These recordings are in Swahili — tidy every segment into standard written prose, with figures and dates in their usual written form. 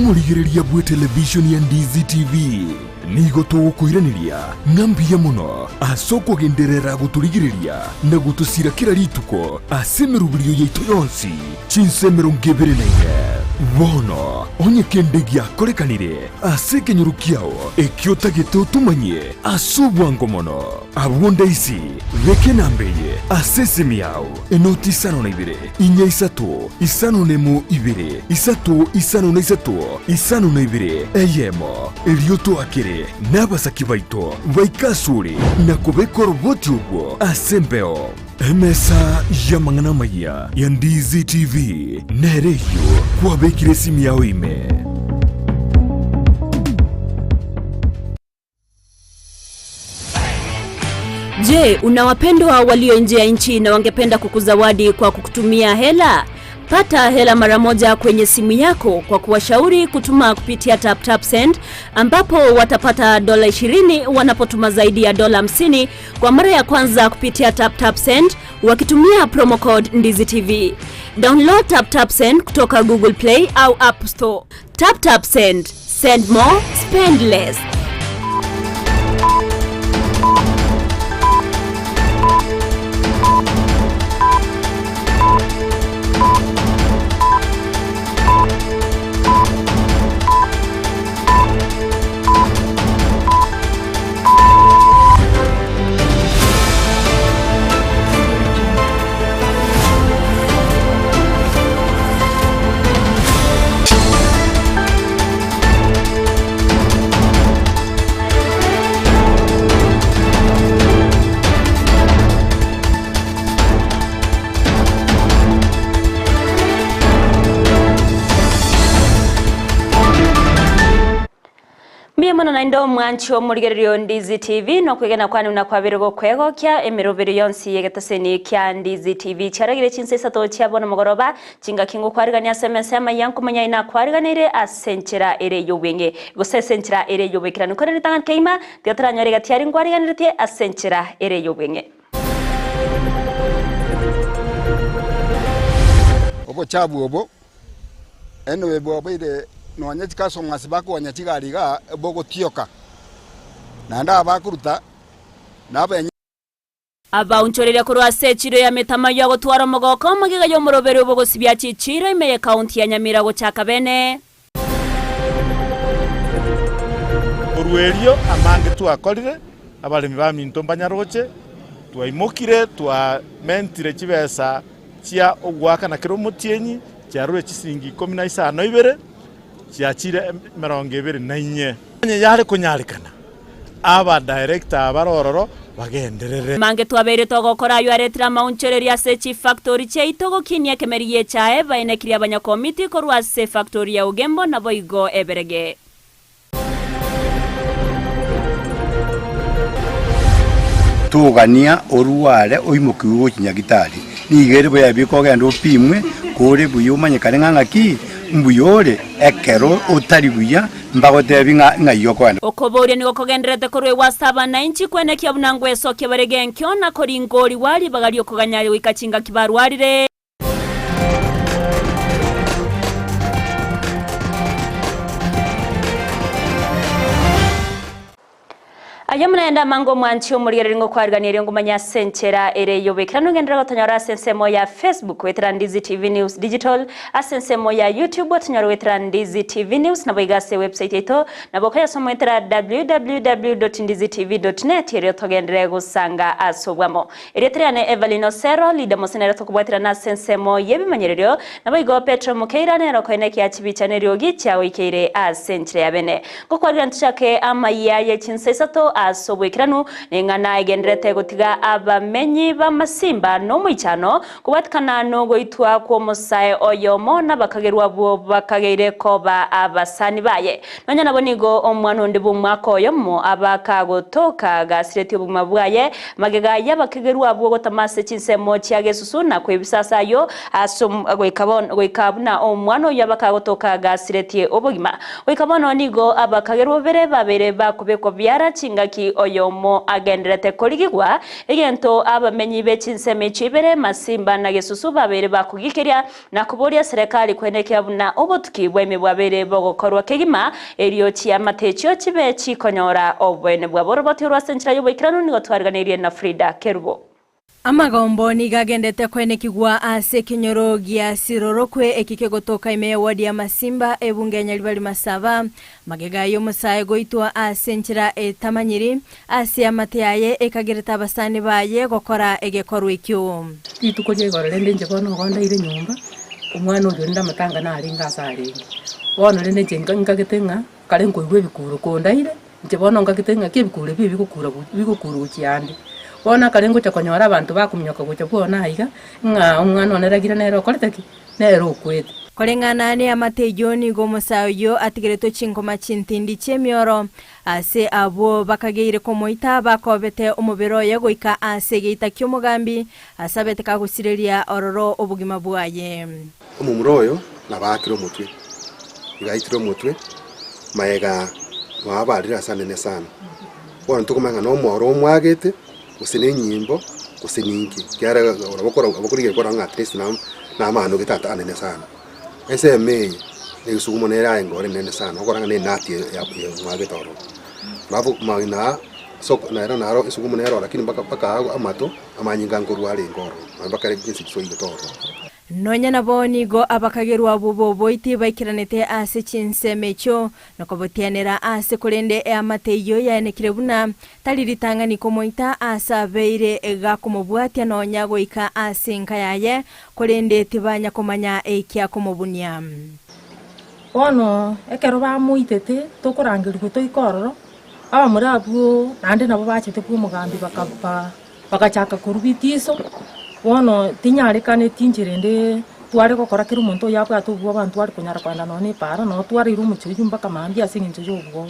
murigiriria bwe television ya Ndizi TV nigo tugukwiraniria ngambia muno asoko genderera guturigiriria na gutusira kira rituko asemerubirio yaitu yonsi chinsemero ngebereneye bono onye kendegia korekanire asekenyurukiao ekiota geto tumanye asubwango mono abonda isi reke nambeye asesemiao enoti sano na ibere inya isato isano nemu ibere isato isano na isato isano na ibere eyemo elioto akere nabasaki baito baikasuri na kubeko roboti ubwo asembeo emesa ya mangana maya ya Ndizi TV nereyo kwa bekire simu yao ime. Je, unawapendwa walio nje ya nchi na wangependa kukuzawadi kwa kukutumia hela? Pata hela mara moja kwenye simu yako kwa kuwashauri kutuma kupitia TapTap Send, ambapo watapata $20 wanapotuma zaidi ya $50 kwa mara ya kwanza kupitia TapTap Send wakitumia promo code Ndizi TV. Download TapTap Send kutoka Google Play au App Store. TapTap Send. Send more, spend less. Mwana na ndo mwancho murigererio Ndizi TV no kwigena kwani unakwabirego kwego kya emirobere yonsi yegetaseni kya Ndizi TV charagire chinsesa to cyabona mugoroba cinga kingo kwariganya semesema yankumanya ina kwariganire asenchera ere yobenge gusesenchera ere yobekira nukorere tangan keima teatranyore gatiari ngwariganire tie asenchera ere yobenge obo chabu obo eno webo bide no anyachika so ngasibako anyachika riga bogo tioka nanda abakuruta nabe aba unchorera kurwa seciro ya metama yago twara mogoko magiga yo murobero bogo sibya ciciro imeye county ya Nyamira chaka bene Orwerio amange twakorire abalimi ba minto mbanyaroche twaimokire twa mentire kibesa cia ogwaka na kiro mutienyi cyarure kisingi 15 cyakire 24 yare kunyarikana aba director abarororo bagenderere mange twabere togokora yo aretira maunchereria sechi factory cheitogo kinia kemeriye chae bainekiri abanyakomiti korwa se factory ya Ugembo na boigo eberege tugania oruware oimukiwo kinyagitari nigere boya bikoga ndo pimwe kore buyumanye karenganga ki mbuyore ekero otari buya mbagote binga ngayo kwana okobore ni gokogenderete korwe wasaba na inchi kwenekia bunangwe soke baregenkyo na koringori wali bagalio koganyari wikachinga kibarwarire Ayamnaenda mango mwanchio muriere ngo kwariganire ngo manya senchera ere yobekira ngendera gotonyora sensemo ya Facebook wetra Ndizi TV News Digital asensemo ya YouTube watonyora wetra Ndizi TV News na boigase website ito na bokaya somo wetra www.ndizitv.net ere togendere gusanga asobwamo ere triane Evelino Sero lida mosenera tokubwatira na sensemo yebimanyererio na boigo Petro Mukeira ne rokoeneki achibichane ryogi cyawe ikere asenchera yabene ngo kwarigantushake amaya ye chinsesato asobwekiranu nengana igenderete gutiga abamenyi bamasimba no muichano kubatkana no goitwa ko musae oyomo na bakagerwa bo bakageire koba abasani baye nonya nabonigo omwana ndi bumwako oyomo abakagotoka gasireti obumabwaye magega yabakagerwa bo gotamase chinsemo chiagesusuna kwebisasa yo asum goikabuna omwana yabakagotoka gasireti obugima goikabono nigo abakagerwa bere babere bakubeko byara chingaki oyomo agenderete korigigwa egento abamenyi bechinseme chibere Masimba na Gesusu babere bakugikiria na kuboria serikali kwenekea buna obotuki bweme bwabere bogokorwa kegima erio chia matechio chibe chikonyora obwene bwaboroboti rwasenchira yobikirano nigo twarganirie na Frida Kerubo. Amagombo ni gagendete kwenekigwa ase kinyoro gia sirorokwe ekike gotoka ime wadi ya Masimba ebunge nyalibali Masaba magega yo musaye goitwa ase nchira etamanyiri ase amateaye ekagereta abasani baye gokora egekorwa ikyo ituko je gorende nje bono gonda ire nyumba umwana ugenda matanga na aringa asaringi bono rene jenga ngagetenga kale ngoigwe bikuru kondaire nje bono ngagetenga kibikure bikukuru uchiande bona karengo chakonyora abantu bakumnyoka gocha bona aiga nga umwana oneragira nero koleteki nero kwete kolengana ne amatejo ni gomusayo atigereto chinkoma chintindi chemioro ase abo bakageire komoita bakobete umubiro yagoika ase geita kyomugambi asabete kagusireria ororo obugima bwaye umuroyo nabakiro mutwe igaitiro mutwe maega wabarira sanene sana bona tukumanga no mworo mwagete usene nyimbo useninki kyara abakuriye kora nga at least na mano gitata anene sana ese me nesukumo nera ngore nene sana okora ngane nati ya mwage toro babu magina so naera naro isukumo nera lakini baka amato amanyinga ngoro ale ngoro bakare kinsi kisoyi toro nonya naboni go abakagerwa bubo boiti baikiranete ase chinsemecho nokobotianera ase kolende amateyo yanekire buna taliritanga nikomoita asa beire ega kumubwatia nonya goika ase nkayaye kolende tibanya komanya ekya kumubunia ono ekero bamuitete tokorangirwa toikororo abamurabu nande nabo bachete ku mugambi bakachaka kurubitiso wono tinyarekane tinjirende tware gokora kiri muntu yapwa tubuwa abantu ari kunyara kwanda none para no tware iru muchuju mpaka mandi asinginje jobugo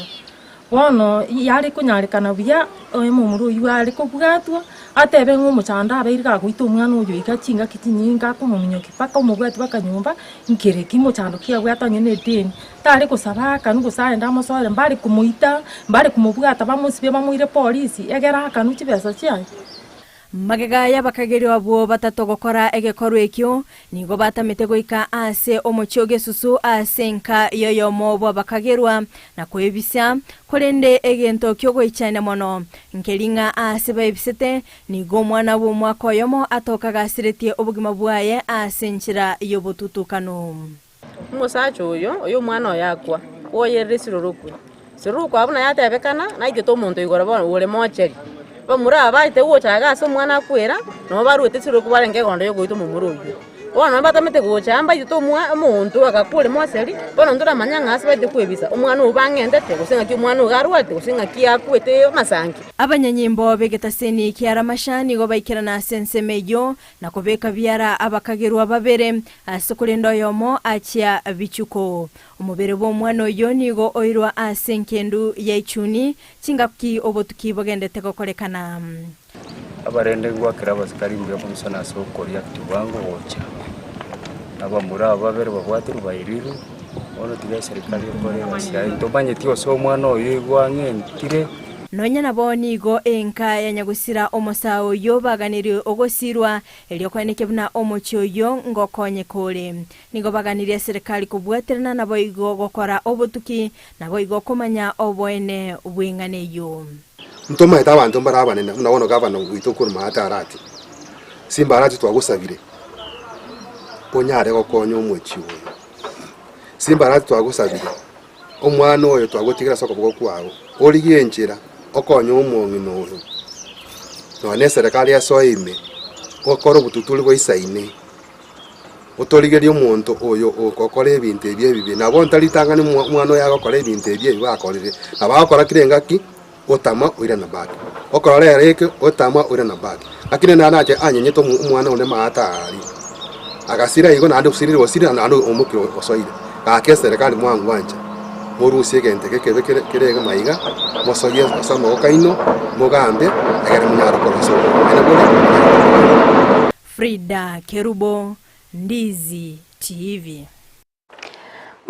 wono yari kunyarekana bya emumuru yari kubwatwa atebe nk'umucanda abeirika kwita umwana uyu ikachinga kitinyinga kumumunyoki paka umubwati bakanyumba nkere kimucando kiya bwatanye nedeni tari kusaba kanu kusaenda amasore mbari kumuita mbari kumubwata bamusibe bamuire polisi egera kanu kibesa cyaye magega y'abakageri abo batatu gukora egekorwa ekyo nigo batamete goika ase omuchyo Gesusu ase nka yoyomo bo bakagerwa na kwebisya kolende egento kyo goichana mono nkelinga ase baibisete nigo mwana bo mwako yomo atoka gasiretie obugima bwaye ase nchira yobututukano musacho oyo mwana yakwa oyere siruruku abuna yatebekana na ite to muntu igora bo ure mocheri bamura baite wochaga so mwana kwera no barwete siruruku barenge gondo yo goito mumuruyu wana batamete gochamba ito muntu akakule mwaseri bono ndura manyanga asibete kwebisa umwana ubangendete gusenga ki umwana ugarwate gusenga ki akwete masangi abanyanyimbo begetaseni kiara mashani go baikira na sensemeyo na kobeka byara abakagerwa babere asukulendo yomo achia bichuko umubere bo mwana oyo nigo oirwa asenkendu yaichuni chingapki obotuki bogendete kokorekana abarende ngwakira abasikari mbyo kumusana so react wango wocha abamura babere babwatiru bayiriru ono tiga serikali kore basya intobanye tio so mwana oyo gwangentire nonya naboni go enka yanyagusira omusao yo baganiri ogosirwa elyo kwaneke buna omuchyo yo ngokonye kole nigo baganiri serikali kubwaterana nabo igo gokora obutuki nabo igo komanya obwene ubwingane yo ntoma ita abantu mbarabane unabona gavana witokuru matarati simbarati twagusabire ponyare gokonyo omwechiwo simbarati twagusabire omwana oyo twagotigira soko bwo kwawo oligenjera okonyo omwongino oyo no serikali ya soime okoro bututuli go isaine otoligerio omuntu oyo okokora ebintu ebye nabo ntalitangane mwana oyo agokora ebintu ebye bakorire abakora kirengaki otama oira na bag okora reke otama oira na bag lakini nanaje anyenyeto umwana one maatari agasira igo nande usirire wasira nande omukiro osoire ka serikali mwangu wanje morusie gente kerega maiga mosoye asamo okaino mogambe agere munyaro koroso Frida Kerubo, Ndizi TV.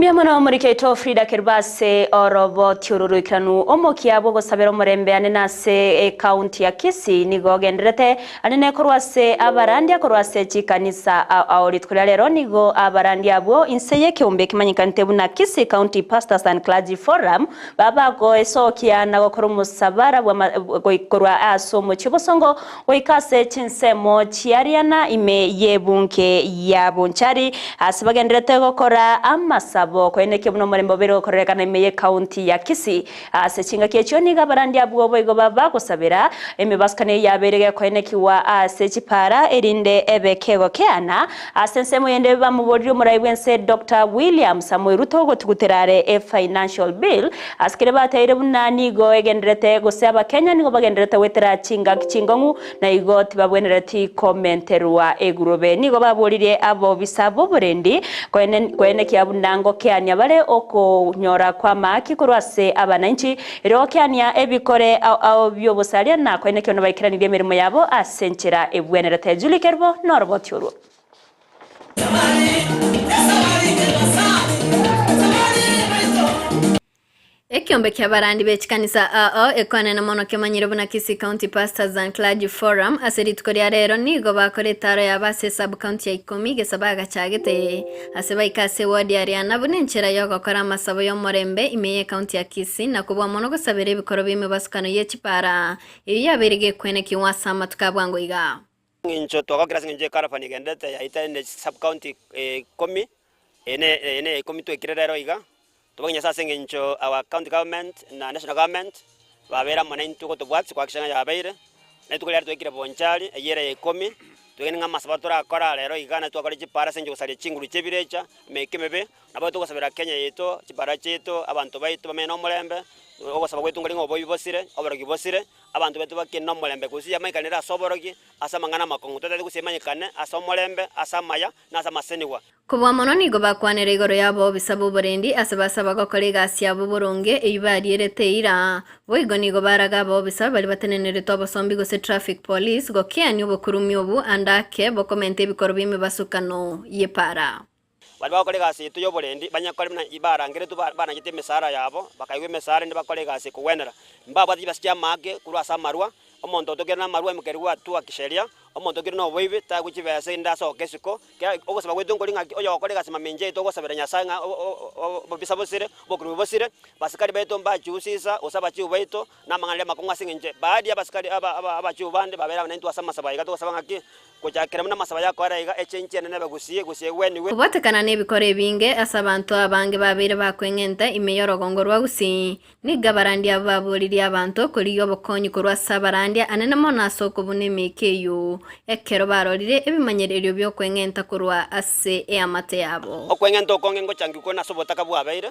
Miamana omurikeito Frida Kerbase orobo tiururukiranu omokiabo gosabera omurembe anenase county ya Kisii nigo genderete anene korwase abarandi akorwase chikanisa aoritkuria lero nigo abarandi abo inseye kiumbe kimanyikante buna Kisii County Pastors and Clergy Forum baba go esokia na gokoro musabara goikorwa asomo chibosongo goikase chinsemo chiariana ime yebunke ya bonchari asibagenderete gokora amasa kwene kibuno murembo bero korekana imeye county ya Kisii asechinga kyecho niga barandi abwo boigo baba gusabira emibaskane yaberege kwene kiwa asechipara erinde ebekego keana asensemo yende bamubodiro murayibwense Dr. William Samuel Ruto gotuguterare a financial bill askire batayire bunani go egenderete gusaba Kenya nigo bagenderete wetera chinga kingongu na igo tibabwenereti commenterwa egurobe nigo babolire abo bisabo burendi kwene kiabunango keania bale oko nyora kwa maki kurwase abananchi ero keania ebikore au byobusalia na kwene kyono baikiranirie mirimo yabo asenchera ebwenerete Julie Kerbo norbotiuru Ekiombe kia barandi bechikanisa ao ekwane na mono kemanyire buna Kisii County Pastors and Clergy Forum aseritukoria rero nigo bakore taro ya base sub county ya 10 gesabaga chagete aseba ikase ward ya Riana bunenchera yo gokora masabo yo morembe imeye county ya Kisii na kubwa mono gosabere bikoro bime basukano yechipara iyo yaberege kwene kiwasa matukabwango iga ncho twagokira sinje karafani gendete ya ite sub county 10 ene 10 twekirero iga tubanya sasa ngencho our county government na national government babera mwana tuko tubwatsi kwa kishanga ya baire na tukolera twekire bonchali eyere 10 twene ngama sabatora akora lero igana twakora chipara senje kusali chinguru chebirecha mekemebe nabo tukosabira Kenya yeto chipara cheto abantu baitu bamena omulembe ogosaba kwetu ngolingo boyi bosire oborogi bosire abantu betu bakino omulembe kusiya maikanira asoborogi asa mangana makongo tete kusemanyikane asa omulembe asa maya na asa maseniwa kubwa mono nigo bakwanera igoro yabo bisabo burendi asabasaba gokora yabo burunge eyibariirete ira boigo nigo baraga bo bisaba bali batenenere to abasombi gose traffic police gokiani obukurumi obu andake bokomente bikoro bime basukano yepara bali bakore gasi tuyo burendi banyakore na ibarangire tu bana gite mesara yabo bakaiwe mesara ndi bakore gasi kuwenera mbaba tibasya mage kurwa samarwa omonto tokena marwa mukerwa tu akisheria omonto kiri no boibe ta kuchibese ndaso kesiko ogosaba kwetu ngolinga oyo okore gasi mamenje to gosabira nyasanga bisabosire bokuru bosire basikari beto mbachusisa osaba chi ubaito na mangale makonga singenje baadi abasikari aba chi ubande babera bantu asama sabayiga to gosaba ngaki kuchakira muna masaba yako arayiga echenche nene bagusiye weni we kubatekana nebikore binge asabantu abange babere bakwengenta imeyoro gongorwa gusi nigabarandi ababuriri abantu kuri yobokonyi kurwa sabarandia anene mona soko bunemekeyo ekero barorire ebimanyerero byo kwengenta kurwa ase amate yabo okwengenta okonge ngo changi ko nasobota kabwabeire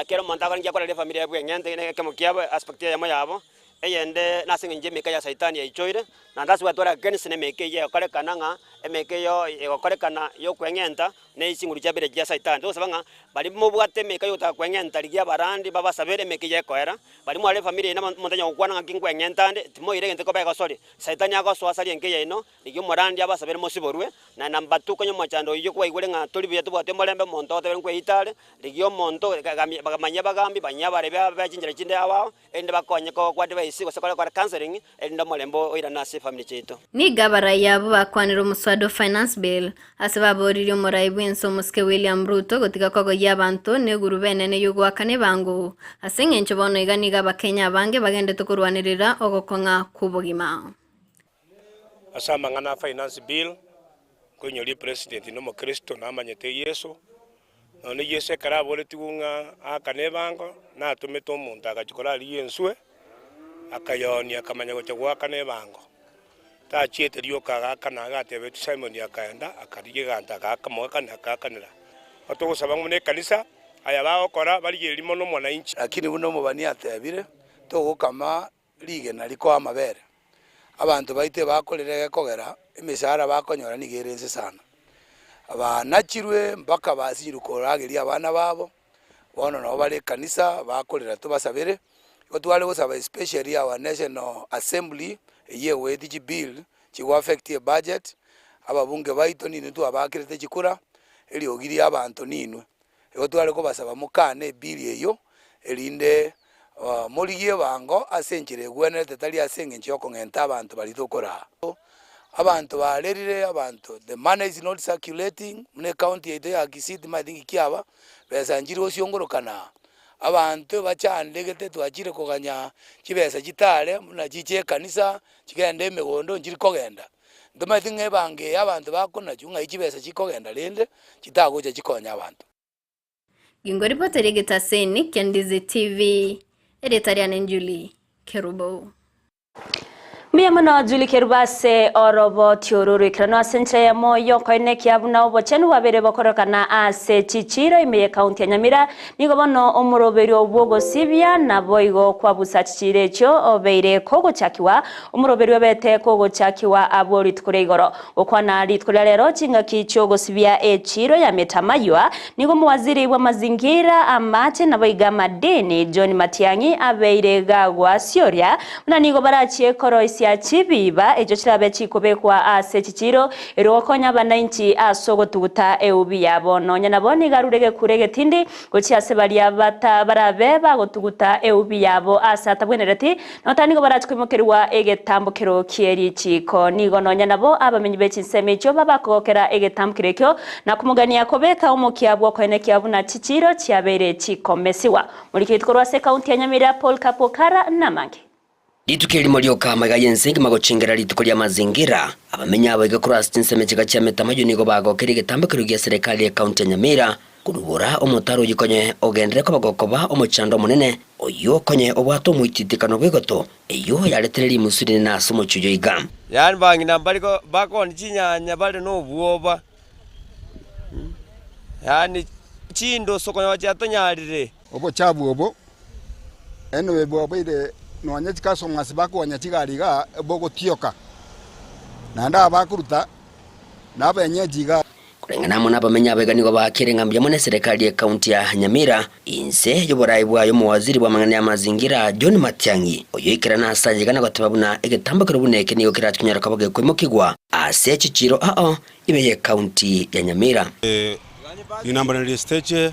kero monta kwa ngia kwa familia yabo ngente ne kemukiabo aspect ya yabo eyende nasinge meka ya saitani ya ichoire na ndasi watora against ne meke ya korekana nga emeke yo korekana yo kwengenta ne isinguru chabere ya saitani to sabanga bali mu bwate meka yo ta kwengenta ligia barandi baba sabere meke ya koera bali mu ale familia ina montanya okwana nga kingwengenta nde timo ire ngente ko ba sori saitani yako so asali nke ya ino ligio morandi aba sabere mosiborwe na namba 2 konyo machando yo kwa igure nga toli bya tubwate molembe monto te nkwe itale ligio monto bagamanya bagambi banyabare ba chinjira chinde awao ende bakonye ko kwa isigo sekola kwa counseling enda molembo oira na family cheto ni gabara yabo bakwanira umuswado finance bill asababoririo moraibu enso muske William Ruto gotika kogo yabantu ne gurubene ne yugo akane bangu asengencho bono iganiga bakenya bange bagende tukurwanirira ogokonga kubugima asama ngana finance bill konyori president no mo Kristo na manyete Yesu none Yesu karabole tigunga akane bango na tumeto umuntu agachikora liyenswe akayoni akamanya gocha gwakane bango ta chiete rio kaga kana gatebe Simon yakaenda akariye ganta akamoka akakanira otogo sabangu ne kanisa aya baokora bali elimo no mwana inchi lakini buno mubani atebire togo kama lige naliko amabere abantu baite bakorere kogera emisara bakonyora nigerense sana abana chirwe mpaka basirukora ageri abana babo bono no bali kanisa bakorera tubasabire otwale gusaba especially our National Assembly ye wedi bill chiwa affect budget ababunge baito nini tu abakirete chikura eli ogiri abantu ninu igo tware kobasaba mukane bili eyo erinde morigie bango asenchire gwenete tari asengenche okongenta abantu baritokora abantu balerire abantu the money is not circulating mune county ide ya Kisii madingi kiaba besa njiri osiongorokana abantu bachandegete twachire koganya kibesa kitale muna chiche kanisa chigende emegondo njiri kogenda ndomatinge bange abantu bakona chunga ikibesa chikogenda lende chitagocha chikonya abantu Gingori poteri gitaseni Kendizi TV Eritarian Julie Kerubo Miyamono Julie Kerubase orobo tiororo ikrano asenche ya moyo koine kiabuna obochenu wabere bakorokana ase chichiro imeye kaunti ya Nyamira nigo bono omuroberi obwogo sibya na boigo kwa busa chichire cho obeire kogo chakiwa omuroberi wabete kogo chakiwa abori tukure igoro okwana ritukure lero chinga kichogo sibya echiro ya metamaywa nigo mwaziri wa mazingira amate na boiga madeni John Matiangi abeire gagwa sioria na nigo barachie koro ya chibiba ejo chirabe chikobekwa ase chichiro erokonya bananchi asogo tuguta eubi yabo nonya naboni garurege kurege tindi gochi ase baria bata barabeba gotuguta eubi yabo asa tabwenereti notanigo barachkwimokerwa egetambukiro kieri chiko nigo nonya nabo abamenyi bechinseme cyo babakokera egetambukireko na kumugania kobeka umukiabwo kwene kiabuna chichiro chiabere chikomesiwa muri kitkorwa se county ya Nyamira Paul Kapokara namange Litukeli molioka magayenzingi magochingera lituko lya mazingira abamenya abo igakora stinseme chigacha metamayo nigo bagokeri getambukiro gya serikali ya county ya Nyamira kurubura omutaro yikonye ogendere ko bagokoba omuchando munene oyo konye obwato muititikano bwegoto eyo yaletereri musuri na somo chujo igam yani bangina baliko bakoni chinyanya bale no buoba yani chindo sokonya wachatonyarire obo chabu obo eno bebo baide nonya chikaso mwasibako wanyachigariga bogo tioka nanda abakuruta nabenyejiga kurengana mona bamenya beganigo bakirenga mbya serikali ya county ya Nyamira inse yoborai bwayo mu waziri wa mangana ya mazingira John Matiangi oyo ikirana asangigana gatubabuna egetambakiro buneke niyo kiratkunyara kabage kwimukigwa ase chichiro ibeye county ya Nyamira inamba ni stage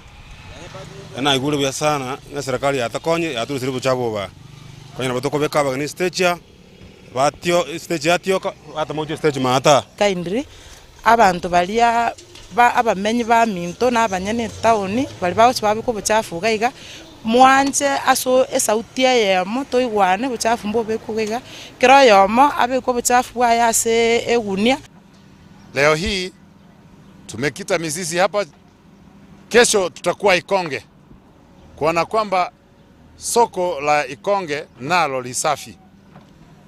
na igule bya sana na serikali atakonye yaturusiribu chaboba kwenye batoko beka bagani stage batyo stage yatyo atamoje stage mata kaindri abantu balia abamenyi ba minto n'abanyene town bali bawo babiko buchafu gaiga mwanje aso esautia ya moto igwane buchafu mbobe kugiga kiro yomo abiko buchafu bwa ase egunia. Leo hii tumekita mizizi hapa, kesho tutakuwa Ikonge kuona kwamba soko la Ikonge nalo lisafi.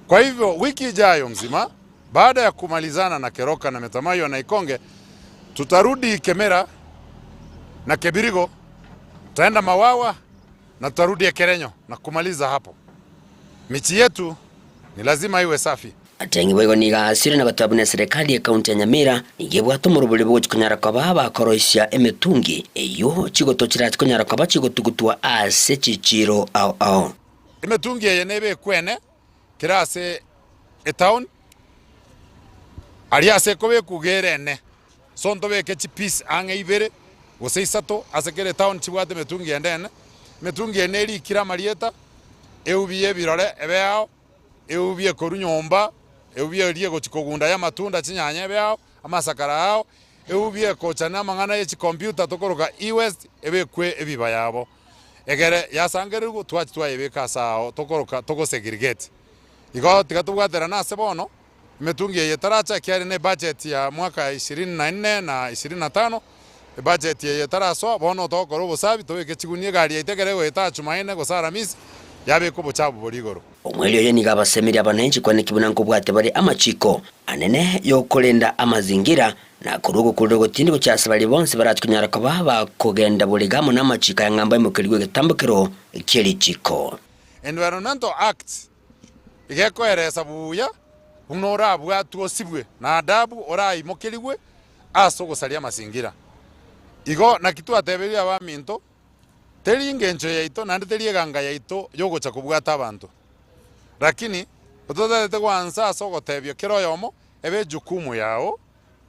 Kwa hivyo wiki ijayo mzima baada ya kumalizana na Keroka na Metamayo na Ikonge tutarudi Kemera na Kebirigo, tutaenda Mawawa na tutarudi Ekerenyo na kumaliza hapo. Michi yetu ni lazima iwe safi. Atengi bwego niga asiri na batabune serikali ya kaunti ya Nyamira nigebwato mu rubuli bwo kunyara kwaba koroisha emetungi eyo chigoto kirati kunyara kwaba chigotugutua ase chichiro au emetungi yenebe kwene kirase etown aliase kobe kugerene sonto beke chipis ange ibere goseisato asekere town chibwate metungi endene metungi eneri kira marieta eubiye birore ebeo eubiye korunyomba eubiye riego chikogunda ya matunda chinyanya ebeo amasakara yao eubiye kochana mangana ye computer tokoroka eWest ebekwe ebiba yabo egere yasangerugo twachitwa ebeka sao tokoroka toko segregate igo tikatubwatera na sebono metungi yetaracha kiari ne budget ya mwaka 24 na 25 budget yetaraso bono tokoro busabi tobeke chigunie gari itegere weta chumaine gosara misi yabe ko buchabu borigoro omwelio ye niga basemiri abanenchi kwane kibuna nkobwate bari amachiko anene yo kolenda amazingira na kurugo kurugo tindi buchasa bali bonse baratkunyara kababa kogenda buligamo na machika ya ngamba imukirwe getambukiro kiri chiko. Environmental Act igeko eresa buya unora bwatu osibwe na adabu ora imukirwe aso gosalia mazingira igo na kitu ateberia ba minto teri ngencho yaito na teri ganga yaito yogocha kubwata abantu lakini utodete kwanza aso gotebio kiro yomo ebe jukumu yao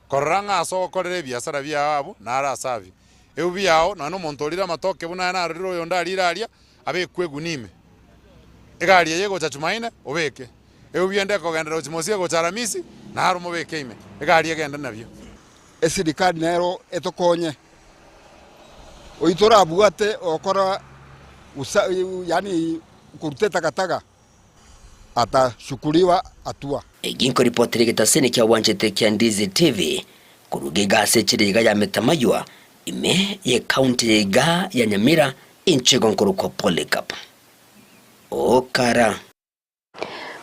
koranga aso korere biasara byabo na ara savi eubi yao na no montorira matoke buna na riro yo ndariraria abe kwegunime egari yego chachumaine obeke eubi ende kogendera uchimosie go charamisi na harumo beke ime egari egenda nabyo esirikali nero etokonye oitora buate okora yani kurute takataka atashukuliwa atua eginko ripoteri gitaseni kya wanjete kya Ndizi TV kurugiga sechiriga ya Metamaywa ime ye county ya Nyamira inchego nkoruko Polycarp okara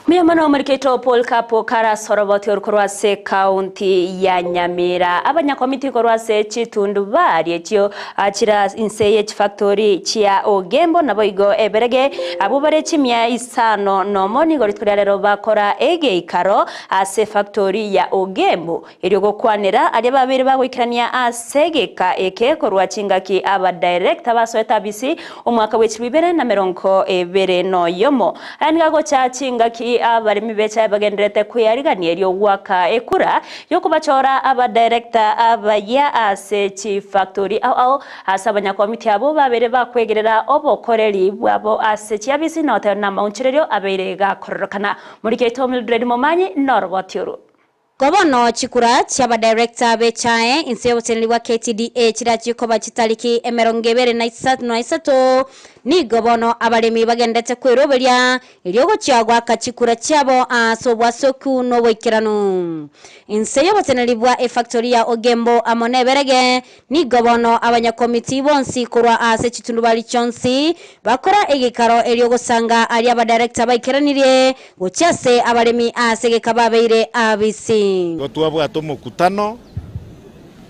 Miyamano Ameriketo Polycarp kara soroboti urukorwase county ya Nyamira abanyakomiti korwase chitundu bari ekyo akira inseye factory chia Ogembo naboigo eberege abubare chimya isano nomoni goritwira rero bakora ege ikaro ase factory ya Ogembo iri gokwanira ari babiri bagwikirania asegeka eke korwa chingaki aba director basoeta bisi umwaka w'ekibibere na meronko ebere no yomo anigago cha chingaki abarimi becha bagenderete kuyarigania ryo gwaka ekura yo kubachora aba director abaya ase chief factory au asabanya komite abo babere bakwegerera obokoreri bwabo ase chiabisi note na maunchirero aberega kororokana muri keto Mildred Momanyi Norbotiuru Gobono chikura chaba director bechae inseo chenliwa KTDA chirachikoba chitaliki emerongebere na isato ni gobono abalemi bagendetse kweroberia iryogo cyagwa kachikura cyabo asobwa soku no boikirano inseyo botenelibwa factory ya Ogembo amoneberege ni gobono abanyakomiti bonsi kurwa ase chitundu bali chonsi bakora egikaro iryogo sanga ari aba director baikeranire gochase abalemi ase gekababeire abisi Gotuabu atomo kutano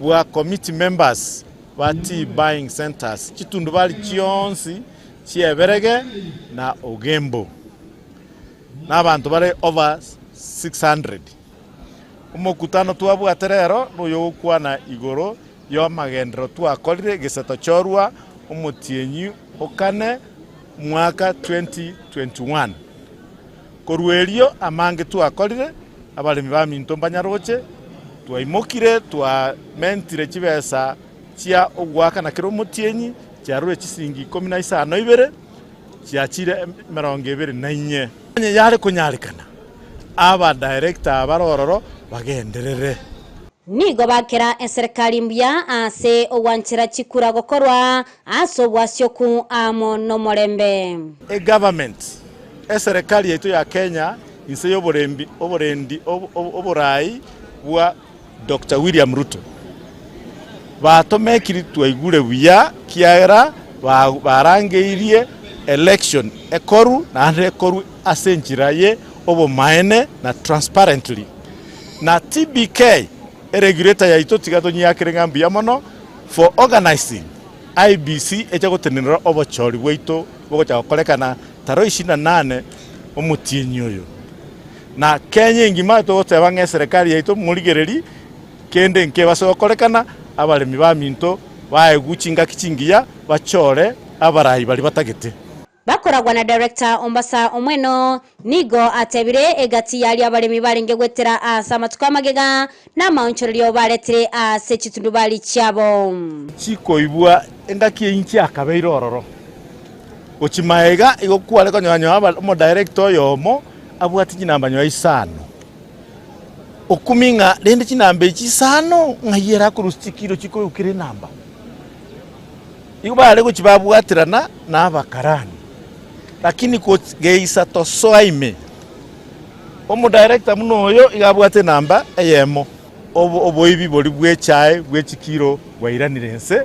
wa committee members wa tea buying centers chitundu bali chionsi chieberege na Ogembo na abantu bare over 600 umukutano tuabu aterero no kwana igoro yo magendro twakorire giseto chorwa umutienyi okane mwaka 2021 korwerio amange twakorire abalimi ba Minto Banyaroche twaimokire twa mentire chibesa chia ogwaka na kiro mutienyi cyarure chisingi 15 ibere cyakire 24 yari kunyarikana aba director barororo bagenderere nigo bakera serikali mbya ase owanchira chikura gokorwa aso bwasyoku amono morembe government serikali yetu ya Kenya inse oborai wa Dr. William Ruto batomekiri twaigure buya kiara barangeirie election ekoru na ekoru asenjiraye obo maene na transparently na TBK regulator ya ito tigato nyakirenga mbya mono for organizing IBC echagotenera obo chori weito bogo chakolekana taro 28 omutienyi oyo na Kenya ngima to tebanga serikali yaito murigereri kende nke basokolekana abalemi ba Minto baeguchinga kichingiya bachore abarayi bali batagete bakoragwa na director Ombasa Omweno nigo atebire egati yali abalemi balinge gwetera asamatuka magega na maunchoryo baletire ase chitundu bali cyabo chikoibwa engaki inchi akabeiro ororo ochimaega igokwale konyanyo aba mo director yomo abwati kinamba nyo isano okuminga rende kinamba ikisano ngayera ku rustikiro chiko ukire namba ibale ko kibabwatirana n'abakarani lakini ko geisa to soaime omu director munoyo igabwate namba eyemo oboibi boli bwechae bwechikiro wairanirense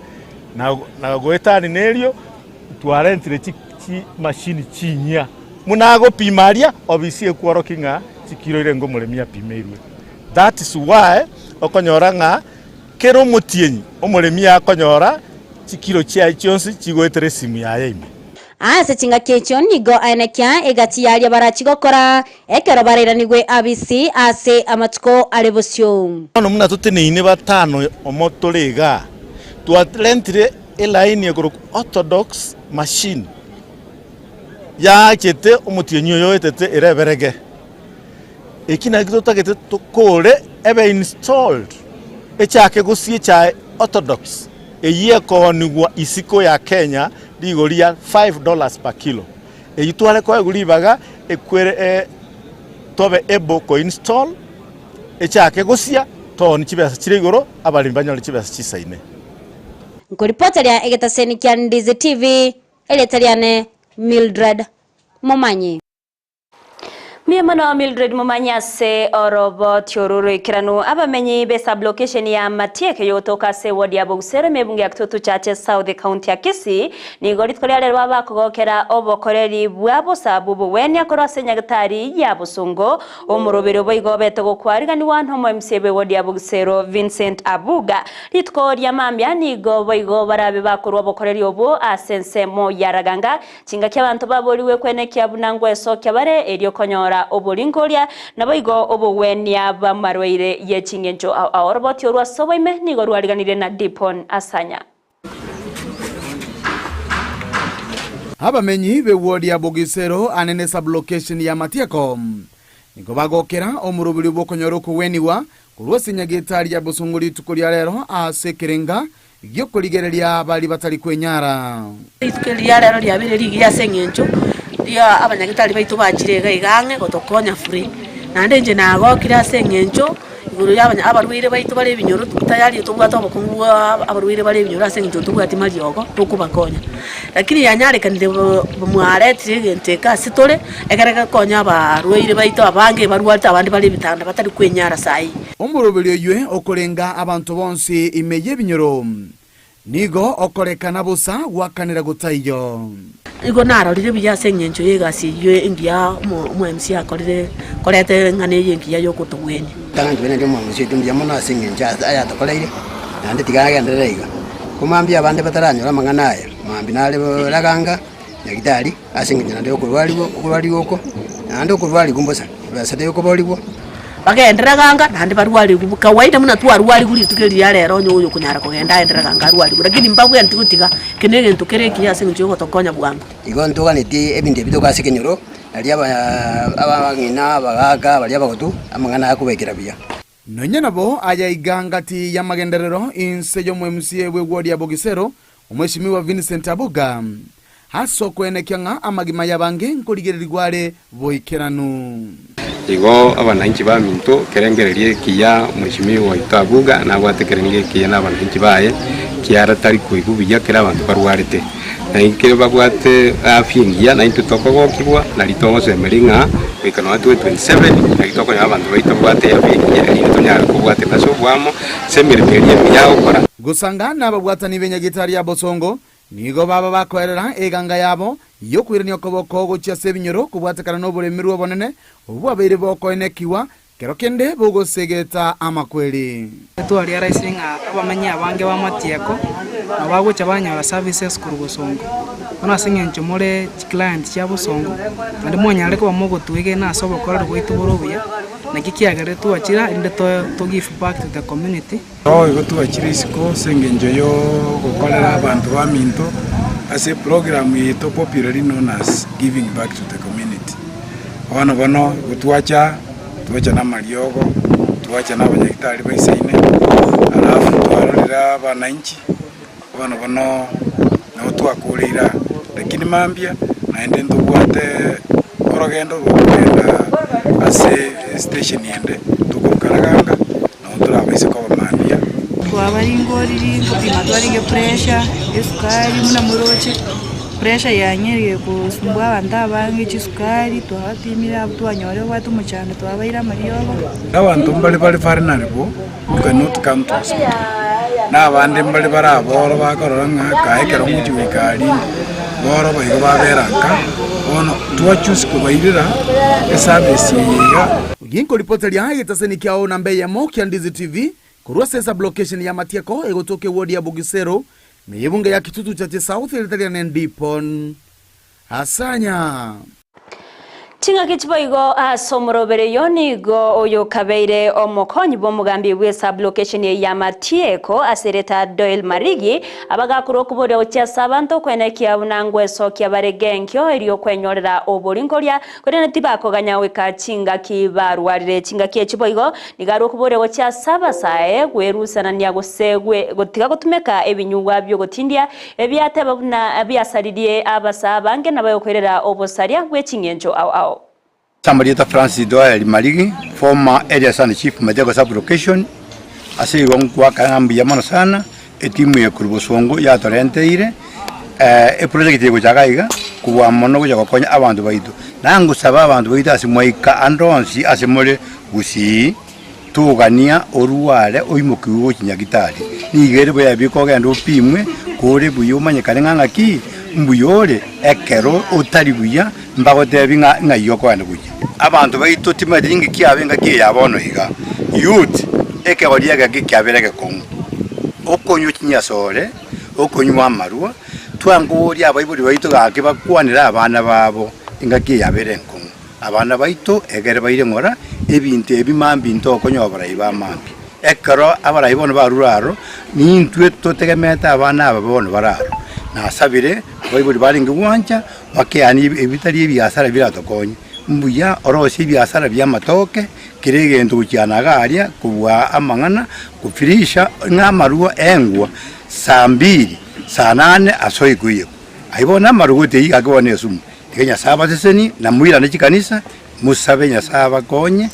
na goetani neryo twarentire chi machine chinya munago pimaria obisie kworokinga chikiro irengo muremia pimerwe that is why okonyoranga kero mutienyi omuremia akonyora chikiro chia chionsi chigoetere simu yaye ime ase chinga kecho nigo anekia egati yali barachigokora ekero bareranigwe abisi ase amatuko alebosyo ono muna tuteneine batano omotorega twatlentire elaini egoro orthodox machine ya chete omutienyi yo etete ereberege ekina gitotagete tokore ebe installed echake gusie cha orthodox Eye konigwa isiko ya Kenya ligoria $5 per kilo. Eyitwale ko eguribaga ekwere tobe ebo ko install echake gosia toni chibesa chiri igoro abalimi banyole chibesa chisaine. Ngoripotaria egetaseni kya Ndizi TV eletariane Mildred Momanyi. Miemano Mildred Mumanya se orobo tiororo kiranu abamenyi besa location ya Matieke yotoka se wodi ya Bugusero mebungi ya Kitutu Chache South County ya Kisii ni gorit kolyale rwaba kugokera obokoreri bwabo sabubu wenya korose nyagatari ya Busungo omurobero boigo beto kwariga ni wantu mo MCB wodi ya Bugusero Vincent Abuga litko ya mambya ni go boigo barabe bakorwa obokoreri obo asense mo yaraganga kinga ky'abantu baboliwe kwene kyabunangwe eso kyabare elyo konyora obolingoria naboigo obowenia bamarweire yechingenjo aoroboti orwa soboime nigo rwariganire na Dipon Asanya. Abamenyi be wodi ya Bugusero anene sublocation ya Matieko nigo bagokera omurubiri bokonyoro kuweniwa kurwose nyagitari ya Busunguri tukoria rero asekerenga igyo kurigereria bali batali kwenyara itukeria rero lyabire ligia sengenjo dia abanyagitari baitu bachirega igange gotokonya free nande nje nago kira sengenjo iguru yabanya abarwire baitu bari binyoro tayari tubwata obukungu abarwire bari binyoro sengenjo tubwati mariogo tukubakonya lakini yanyarekanire mware tigenteka sitore egarega konya abarwire baitu abange barwata abandi bari bitanda batari kwenyara sai omurobelyo ywe okorenga abantu bonse imeye binyoro nigo okorekana busa wakanira gutaiyo igo narorire biya sengenjo yegasi ywe ingia mu MC akorire korete ngane yengiya yokutugweni tanga bene ndio mwanzi ndio mona sengenja aya tokoleire nande tigaga nderega kumambia abande bataranyora mangana aya mambi nale laganga nyagitari asengenja ndio kurwaliwo uko nande kurwali gumbosa basade uko boliwo bagenderaganga nande barwali kawaida muna twarwali kuri tukeria rero nyo kunyara kugenda enderaganga arwali lakini mbabwe antikutiga kenege ntukereki asengenjo gotokonya bwangu igo ntuganiti ebinde bitoka sekenyoro ali abangina bagaga bali abagotu amangana akubekera bya nonye nabo aya igangati ya magenderero inse yo MCA we wodi ya Bugusero umweshimiwa Vincent Abuga haso kwenekyanga amagima yabange nkorigererigware boikeranu igo abananchi ba minto kerengererie kiya mweshimiwa Abuga na gwatekerenge kiya n'abananchi baye kiara tari kuigubiya kera abantu barwarite na ikero babwate afingia na intutoko kibwa na litongo semeringa wikano watu 27 na kitoko y'abantu baito bwate afingia ino nyara kubwate naso bwamo semirmerie byao para gusangana babwatani benyagitari ya Bosongo nigo baba bakorera eganga yabo yo kwirania koboko gocha sebinyoro kubwatekana no buremirwo bonene ubu abere bokoenekiwa kero kende bogosegeta amakweli twali araisinga abamanya abange ba Matieko abagocha banyara services ku Bosongo ona singencho more client cya Bosongo andi mwanyare ko bamogotuige na sobo korera goitu borobuya nakikiagere tuachira inde to give back to the community igo tuachira isiko sengenjo yo gukorera abantu ba minto as a program ito popularly known as giving back to the community ono bono gutuacha na mariogo tuacha na abanyagitari baisaine alafu twarorera abananchi ono bono no twakurira lakini mambia naende ndubwate orogendo rwenda ase station yende tukukaraganga no turabaise ko bamambia twabaringoriri kupima twaringe pressure isukari muna muroche pressure yanyeriye kusumbwa abantu abange chisukari twabapimira twanyore watu muchane twabaira mariogo abantu mbali farinaribo cannot come to hospital na abandi mbali baraboro bakorora nka kaekero mujuikari boro bayigo baberanga ono tuachusi kubairira service yiga ginko ripoti ya itaseni kyao na mbeya mo kya Ndizi TV kurwa sesa blockation ya Matieko egotoke wodi ya Bugusero meyebunga ya Kitutu Chache South ilitalia Dipon Asanya Chinga kichiboigo asomorobere yonigo oyo kabeire omokonyi bomugambi we sublocation ya Matieko asereta Doyle Marigi abagakuro kubore ochiasa abantu kwenekia unangwe sokia baregenkyo eriyo kwenyorera oboringoria kwenene tibako ganyaweka chinga kibarwarire chinga kichiboigo nigaro kubore ochiasa basae gwerusana nyagosegwe gotiga gutumeka ebinyugwa byo gotindia ebyate babuna abyasaririe abasa bange nabayokwerera obosaria bwechingenjo ao Samarieta Francis Doyle Marigi, former area sun chief Matieko sub-location, asigo kwa kambi ya sana, etimu ya Kurubosongo ya Torenteire, project yego jagaiga kuwa mono kuja kokonya abantu baitu. Nangu saba abantu baitu asimwaika andonsi asimole gusi tugania oruwale oimukiwo kinyagitari. Nigere boya biko gendo pimwe kore buyo manyekane ngangaki mbuyore ekero otari buya mbagote binga ngayoko ane buya. Abantu baitu timadingi kiabenga kiyabona higa youth ekebaliaga kiabeleke kongo okonyo kinyasore okonyo amarua twangori abayibuli baitu gake bakwanira abana babo inga kiyabere kongo abana baitu egere baire ngora ebinte ebimambi ntokonyo abarayi bamambi ekero abarayi bono baruraro nintwe totegemeta abana aba bono bararo nasabire abayibuli baringe gwanja bakeani ebitari ebyasara biratokonye mbuya orosi byasara byamatoke kirege nducyanagarya kuwa amangana kufirisha nk'amaruwa engwa saa 2 saa 8 asoyikuye ayibona amaruwa te agabone sumu Kenya saba seseni na mwira n'kikanisa musabe nyasaba konye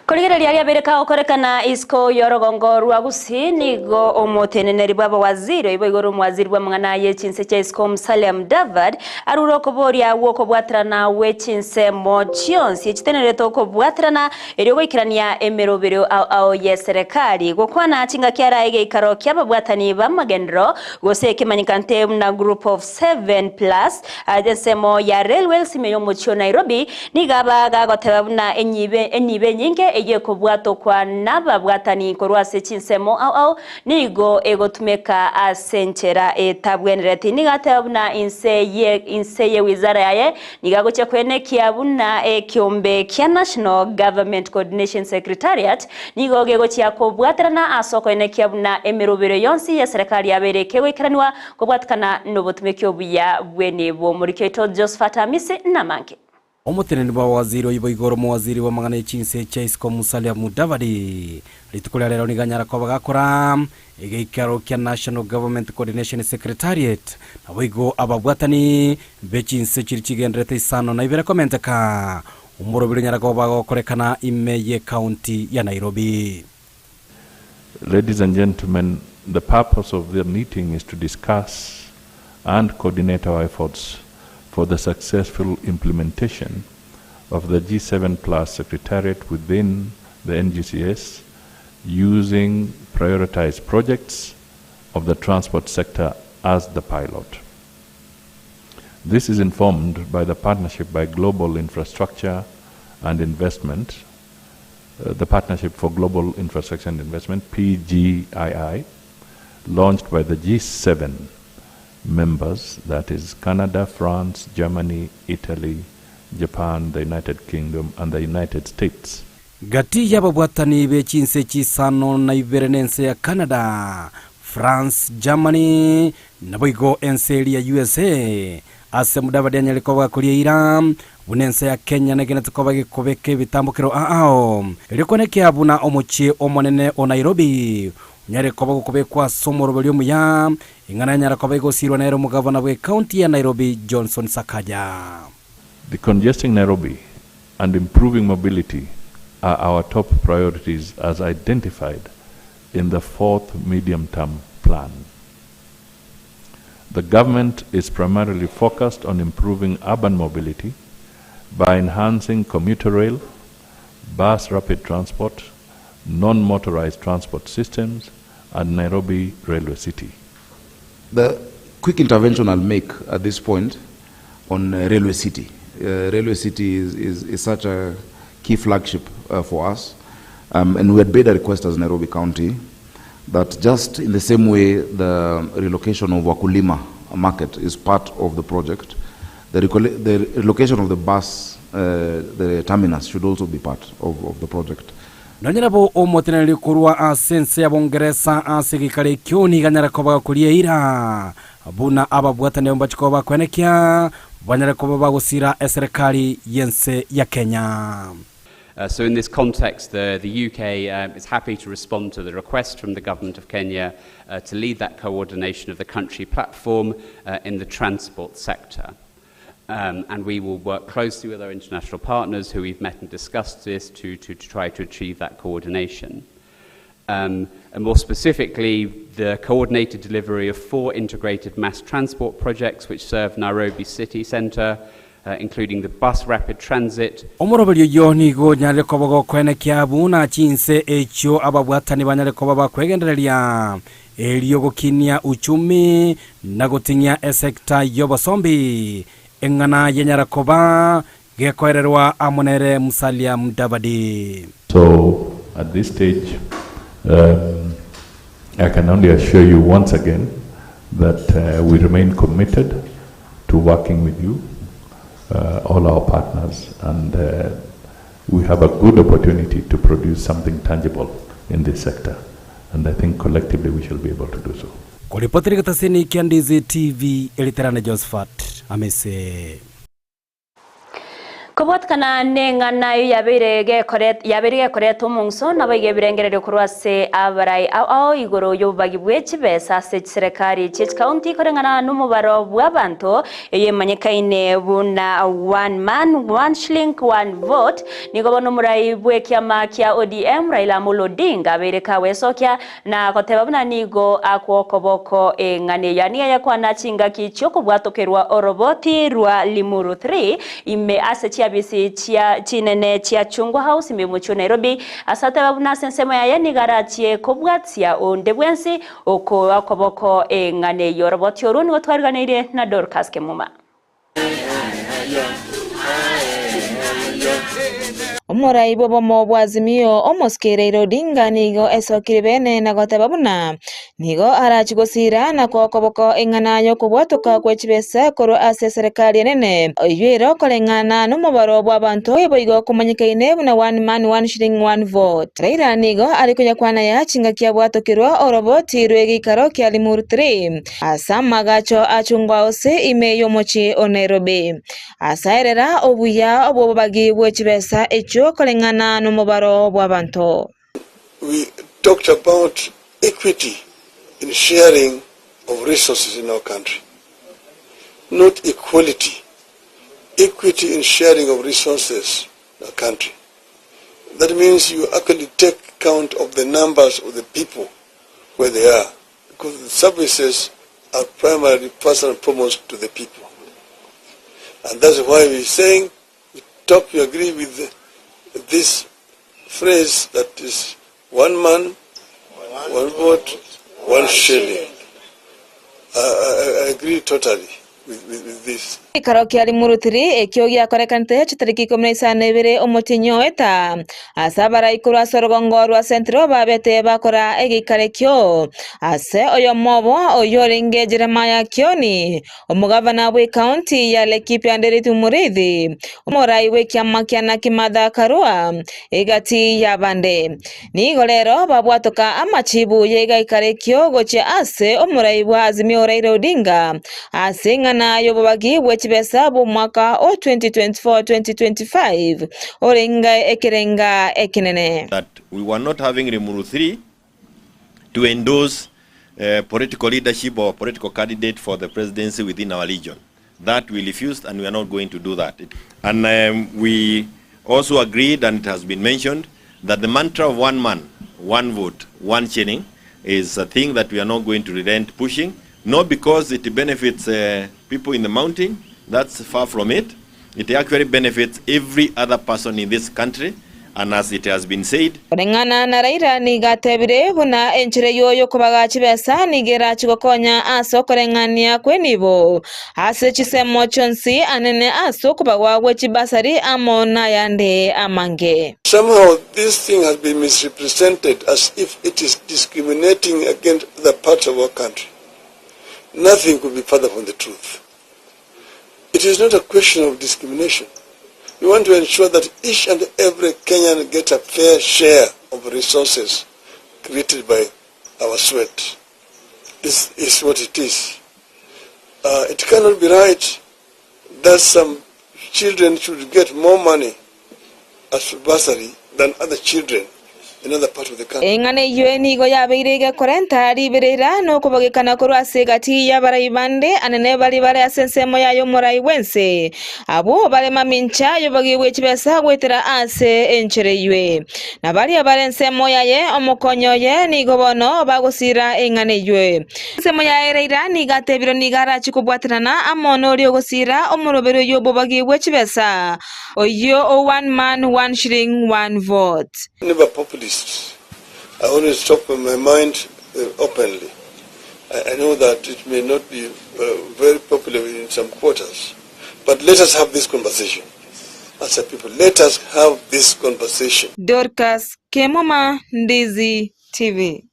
Koligera lya bereka okorekana isko yorogongo rwagusi nigo omoteneneri baba waziri iboigoro mwaziri bwa mwana ye chinse cha isko Musalia David aruroko boria woko bwatrana we chinse mochionsi ichitenere toko bwatrana erigo ikirania emerobero ao ye serikali gokwana chinga kyara ege ikaro kyaba bwatani bamagendro gose kimanyikante na group of 7+ ajesemo ya railway simeyo mochio Nairobi nigaba gagotebuna enyibe nyinge eye kubwato kwa naba bwatani korwase chinsemo au nigo egotumeka asenchera etabwenereti nigatabuna inseye wizara yaye nigagoche kwene kiabuna kiombe kia National Government Coordination Secretariat nigo gegoche yakobwaterana asoko ene kiabuna emerobero yonsi ya serikali yaberekewe ikaraniwa kubwatkana nobotumekyo buya bwene bo muriketo Josephat Amisi namanke Omuteneni wa waziri oiboigoro mwaziri wa magana chinse cha isko Musalia Mudavadi litukulia lero niganyara kwa bagakora egeikaro kia National Government Coordination Secretariat na boigo ababwatani bechinse chirichigendrete isano na ibere komenteka umurobiri nyara kwa bagakorekana imeye county ya Nairobi. Ladies and gentlemen, the purpose of the meeting is to discuss and coordinate our efforts for the successful implementation of the G7+ Secretariat within the NGCS using prioritized projects of the transport sector as the pilot. This is informed by the Partnership by Global Infrastructure and Investment, the Partnership for Global Infrastructure and Investment, PGII, launched by the G7 members, that is Canada, France, Germany, Italy, Japan, the United Kingdom, and the United States. Gati ya babwatani bechinse chisano na iberenense ya Canada, France, Germany, na boigo enseli ya USA. Ase Mudavadi anyalikoba kulia Iran, bunense ya Kenya negene tukoba gikobeke bitambukiro ao. Ilikoneke abuna omochie omonene o Nairobi. Nyare koba gukobekwa somorobelyo muya ingana nyara koba igosirwa na mu governor we county ya Nairobi Johnson Sakaja. Decongesting Nairobi and improving mobility are our top priorities as identified in the 4th medium-term plan. The government is primarily focused on improving urban mobility by enhancing commuter rail, bus rapid transport, non-motorized transport systems, and Nairobi Railway City. The quick intervention I'll make at this point on Railway City. Railway City is such a key flagship for us, and we had made a request as Nairobi County that just in the same way the relocation of Wakulima market is part of the project, the relocation of the bus, the terminus should also be part of the project. Nanyarabo omoteneri kurwa asense abongeresa asigikare kyoni ganyara koba kulie ira abuna ababwatane mbachikoba kwenekia banyara koba bagusira eserikali yense ya Kenya. So in this context, the UK is happy to respond to the request from the Government of Kenya to lead that coordination of the country platform in the transport sector. And we will work closely with our international partners who we've met and discussed this to try to achieve that coordination. And more specifically, the coordinated delivery of 4 integrated mass transport projects which serve Nairobi city centre, including the bus rapid transit. Omorobelyo yoni go nyale kobago kwene kyabu na chinse echo ababwatani banyale kobaba kwegendereria eliyo gokinia uchumi na gotinya esekta yobosombi engana yenyara koba gekoererwa amonere Musalia Mudavadi. So at this stage I can only assure you once again that we remain committed to working with you, all our partners, and we have a good opportunity to produce something tangible in this sector, and I think collectively we shall be able to do so. Kuripotiri katasini Kiandizi TV, Eliterane Josephat Amese. Kobotkana nengana yabirege koret umungso nabage birengerere kurwase abarai ao igoro yobagibwe chibesa se serikali chich county korengana numubaro bwabantu yemanyekaine buna one man one shilling one vote nigobono murai bwe kyama kya ODM Raila Amolo Odinga bereka wesokya na koteba buna nigo akwokoboko engane yani yakwana chinga kichoko bwatokerwa oroboti rwa Limuru 3 ime ase bisi chia chinene chia chungwa house mimucho Nairobi asate babuna sensemo ya nigara tie kobwatia ondebwensi oko akoboko engane yoroboti oruni watwarganire na Dorcas Kemuma. Omurai bobo mobwazimio omoskere Odinga nigo esokiribene na gotababuna nigo arachigosira na kokoboko enganayo kubwatoka kwechibesa koro ase serikali nene oyero kolengana numubaro bw'abantu eboigo kumanyikaine buna one man one shilling one vote. Raila nigo alikunya kwana ya chinga kia bwatokirwa oroboti rwegikaro kya Limuru 3 asa magacho achungwa ose imeyo mochi o Nairobi asaerera obuya obobagi bwechibesa echo. We talked about equity in sharing of resources in our country, not equality. Equity in sharing of resources in our country. That means you actually take count of the numbers of the people where they are, because the services are primarily first and foremost to the people. And that's why we're saying, we agree with this phrase that is one man, one vote, one shilling. I agree totally with this. Karoki Limuru 3 ekyo gyakorekante chitariki 12 omotinyo eta asabara ikurwa sorogongo rwa centro babete bakora egikarekyo ase oyo mobo oyo ringe Jeremiah Kioni omugavana we county ya Laikipia Nderitu Murithi omorai we kyama kyana Kimatha Karua egati ya bande nigo lero babwatoka amachibu yegikarekyo goche ase omorai wa Azimio Raila Odinga ase ngana yobobagi besabu mwaka o 2024-2025 orenga ekerenga ekinene. That we were not having Limuru 3 to endorse political leadership or political candidate for the presidency within our region. That we refused, and we are not going to do that. And we also agreed, and it has been mentioned, that the mantra of one man, one vote, one shilling is a thing that we are not going to relent pushing, not because it benefits people in the mountain. That's far from it. It actually benefits every other person in this country, and as it has been said, Orengana na Raila ni gatebire buna enchire yoyo kubaga chibesa nigera chigokonya aso korengania kwenibo ase chisemo chonsi anene aso kubagwa wechibasari amona yande amange. Somehow this thing has been misrepresented as if it is discriminating against the parts of our country. Nothing could be further from the truth. It It is not a question of discrimination. We want to ensure that each and every Kenyan get a fair share of resources created by our sweat. This is what it is. It cannot be right that some children should get more money as bursary than other children in other parts of the country. Engane yueni go yabeirege korenta liberera no kubagikana kuru asegati yabarayibande anene bali bale asensemo yayo morai wense abo bale mamincha yobagi wechibesa gwetera ase enchereywe na bali abale nsemo yaye omokonyo ye ni gobono bagosira engane ywe nsemo yaye reira ni gatebiro ni gara chikubwatirana amono ri ogosira omorobero yobo bagi wechibesa oyo o one man one shilling one vote. Never populist. I always talk with my mind openly. I know that it may not be very popular in some quarters, but let us have this conversation. As a people, let us have this conversation. Dorcas Kemoma, Ndizi TV.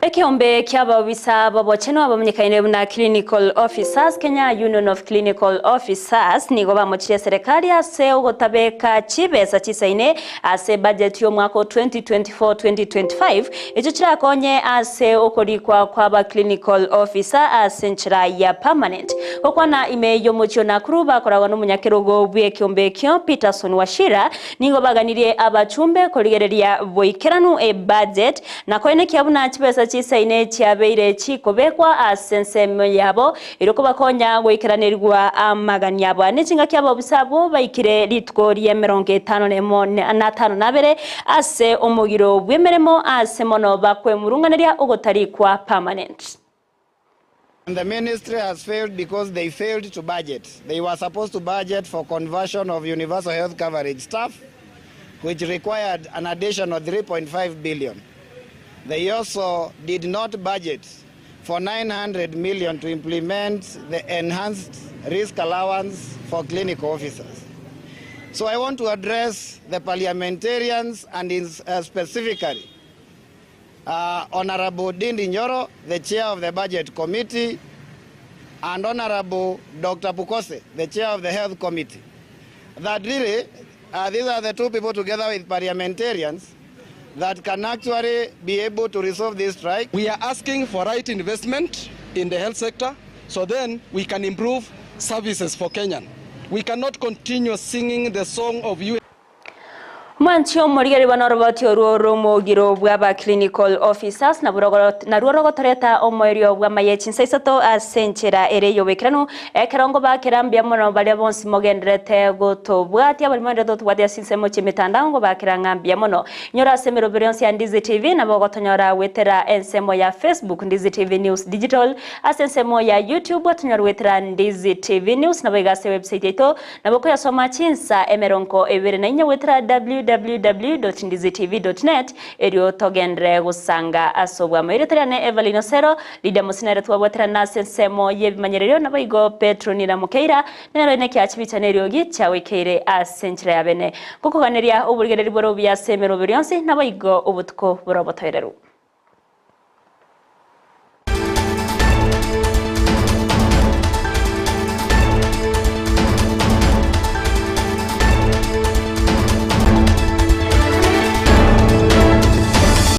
Ekiombe kiaba wisa babo cheno abamenyekane na clinical officers Kenya Union of Clinical Officers nigo bamochire serikali ase ugotabeka chibesa chisaine ase budget yo mwaka 2024-2025 echo kirakonye ase okorikwa kwaba clinical officer ase nchira ya permanent okwana ime yo mochio na kuruba koragwa no munyakerogo bwe kiombe kyo Peterson Washira nigo baganirie abachumbe korigereria boikeranu e budget na koine kiabuna chibesa chisaine chiabeire chikobekwa asensemo yabo iroko bakonya gwikiranirwa amagani yabo anichinga kyabo bisabo baikire litko rie 55 ase omugiro bwemeremo ase mono bakwe murunganeria ogotari kwa permanent. And the ministry has failed because they failed to budget. They were supposed to budget for conversion of universal health coverage staff, which required an additional 3.5 billion. They also did not budget for 900 million to implement the enhanced risk allowance for clinical officers. So I want to address the parliamentarians and specifically Honorable Dindi Nyoro, the chair of the budget committee, and Honorable Dr. Pukose, the chair of the health committee. That really, these are the two people together with parliamentarians that can actually be able to resolve this strike. We are asking for right investment in the health sector so then we can improve services for Kenyan. We cannot continue singing the song of you. Mwanchio morigeri banoroboti oruoro mogiro bwaba clinical officers na ruorogo toreta omoerio bwa mayechinsa isato asenchera ere yobekiranu ekerongo bakirambia mono bali bonsi mogendrete gotobwati abali monde dotwadi asinsemo chimetandango bakirangambia mono nyora semero berionsi ya Ndizi TV na bogotonyora wetera ensemo ya Facebook Ndizi TV News Digital asensemo ya YouTube watonyora wetera Ndizi TV News na bigase website ito na bokoya soma chinsa emeronko ebere na inya wetera www.ndizitv.net erio togendre gusanga asobwa mwireterane Evelyn Sero lida musinere twabwatera nasensemo yebimanyererio nabayigo Petronila Mukeira nero ine kyachibichanerio gichawe keire asenchira yabene kukuganeria uburgereri boro bya semero birionsi nabayigo ubutko borobotoyereru.